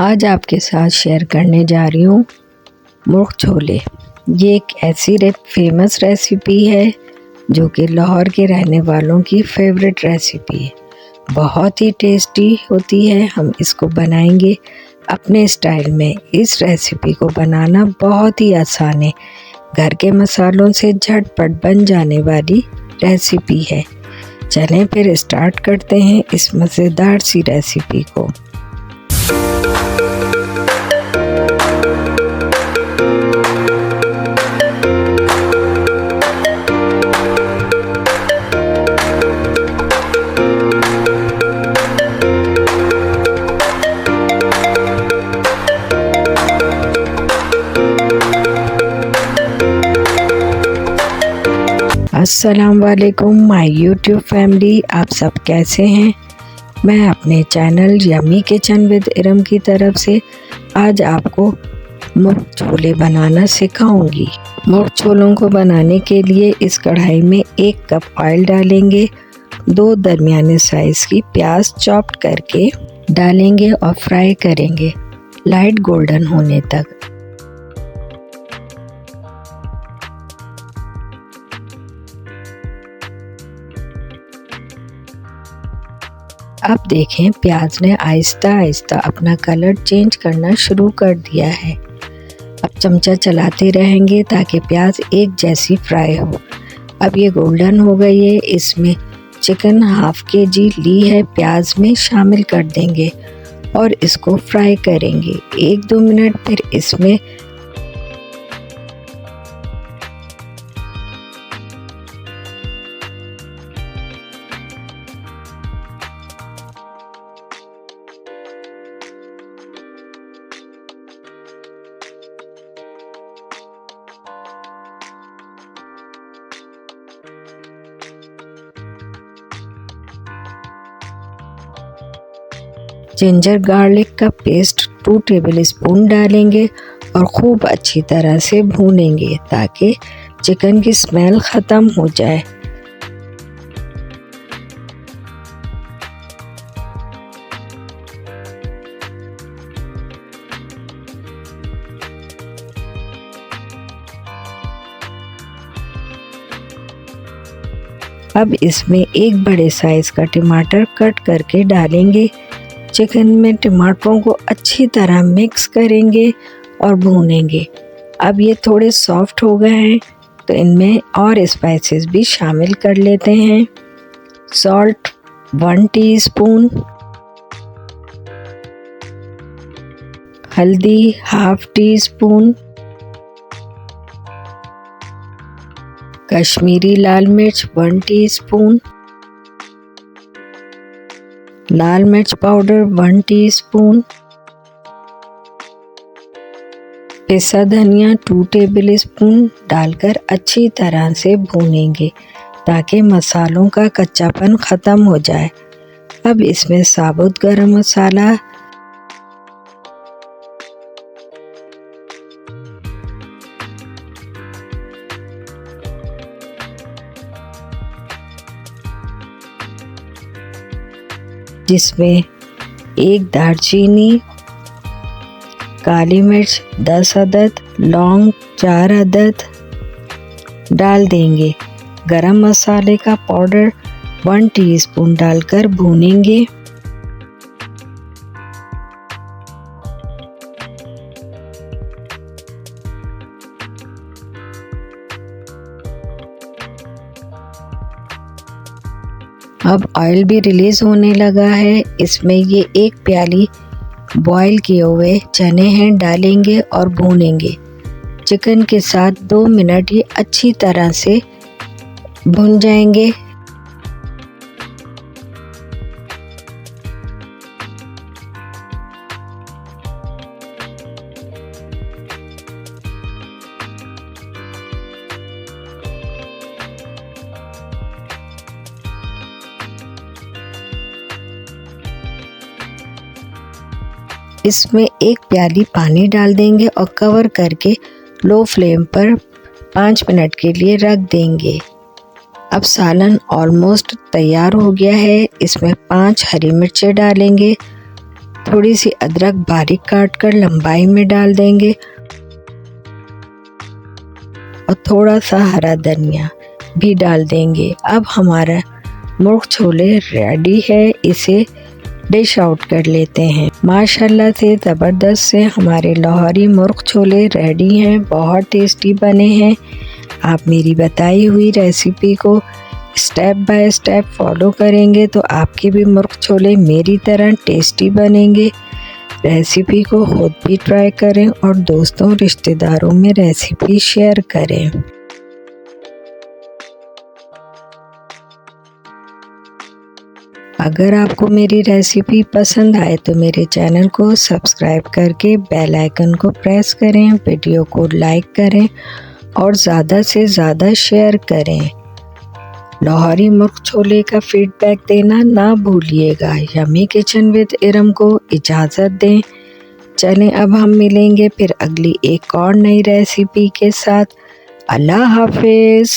आज आपके साथ शेयर करने जा रही हूँ मुर्ग छोले। ये एक ऐसी फेमस रेसिपी है जो कि लाहौर के रहने वालों की फेवरेट रेसिपी है। बहुत ही टेस्टी होती है। हम इसको बनाएंगे अपने स्टाइल में। इस रेसिपी को बनाना बहुत ही आसान है। घर के मसालों से झटपट बन जाने वाली रेसिपी है। चलें फिर स्टार्ट करते हैं इस मज़ेदार सी रेसिपी को। अस्सलाम वालेकुम माय यूट्यूब फैमिली। आप सब कैसे हैं? मैं अपने channel yummy kitchen with Iram की तरफ से आज आपको मुर्ग छोले बनाना सिखाऊंगी। मुर्ग छोलों को बनाने के लिए इस कढ़ाई में 1 कप ऑयल डालेंगे। 2 दरमियाने साइज़ की प्याज चॉप्ड करके डालेंगे और फ्राई करेंगे लाइट गोल्डन होने तक। अब देखें प्याज ने आहिस्ता आहिस्ता अपना कलर चेंज करना शुरू कर दिया है। अब चमचा चलाते रहेंगे ताकि प्याज एक जैसी फ्राई हो। अब ये गोल्डन हो गई है। इसमें चिकन हाफ kg ली है, प्याज में शामिल कर देंगे और इसको फ्राई करेंगे 1-2 मिनट। फिर इसमें जिंजर गार्लिक का पेस्ट 2 टेबलस्पून डालेंगे और खूब अच्छी तरह से भूनेंगे ताकि चिकन की स्मेल ख़त्म हो जाए। अब इसमें 1 बड़े साइज़ का टमाटर कट करके डालेंगे। चिकन में टमाटरों को अच्छी तरह मिक्स करेंगे और भूनेंगे। अब ये थोड़े सॉफ्ट हो गए हैं तो इनमें और स्पाइसेस भी शामिल कर लेते हैं। सॉल्ट 1 टीस्पून, हल्दी हाफ टीस्पून, कश्मीरी लाल मिर्च 1 टीस्पून, लाल मिर्च पाउडर 1 टीस्पून, पिसा धनिया 2 टेबलस्पून डालकर अच्छी तरह से भूनेंगे ताकि मसालों का कच्चापन ख़त्म हो जाए। अब इसमें साबुत गरम मसाला, जिसमें 1 दालचीनी, काली मिर्च 10 अदद, लौंग 4 अदद डाल देंगे। गरम मसाले का पाउडर 1 टीस्पून डालकर भूनेंगे। अब ऑयल भी रिलीज़ होने लगा है। इसमें ये 1 प्याली बॉईल किए हुए चने हैं डालेंगे और भूनेंगे। चिकन के साथ 2 मिनट ये अच्छी तरह से भुन जाएंगे। इसमें 1 प्याली पानी डाल देंगे और कवर करके लो फ्लेम पर 5 मिनट के लिए रख देंगे। अब सालन ऑलमोस्ट तैयार हो गया है। इसमें 5 हरी मिर्चें डालेंगे, थोड़ी सी अदरक बारीक काट कर लंबाई में डाल देंगे और थोड़ा सा हरा धनिया भी डाल देंगे। अब हमारा मुर्ग छोले रेडी है, इसे डिश आउट कर लेते हैं। माशाल्लाह से ज़बरदस्त से हमारे लाहौरी मुर्ग छोले रेडी हैं, बहुत टेस्टी बने हैं। आप मेरी बताई हुई रेसिपी को स्टेप बाय स्टेप फॉलो करेंगे तो आपके भी मुर्ग छोले मेरी तरह टेस्टी बनेंगे। रेसिपी को खुद भी ट्राई करें और दोस्तों रिश्तेदारों में रेसिपी शेयर करें। अगर आपको मेरी रेसिपी पसंद आए तो मेरे चैनल को सब्सक्राइब करके बेल आइकन को प्रेस करें, वीडियो को लाइक करें और ज़्यादा से ज़्यादा शेयर करें। लाहौरी मुर्ग छोले का फीडबैक देना ना भूलिएगा। यम्मी किचन विद इरम को इजाज़त दें। चलें अब हम मिलेंगे फिर अगली एक और नई रेसिपी के साथ। अल्लाह हाफिज़।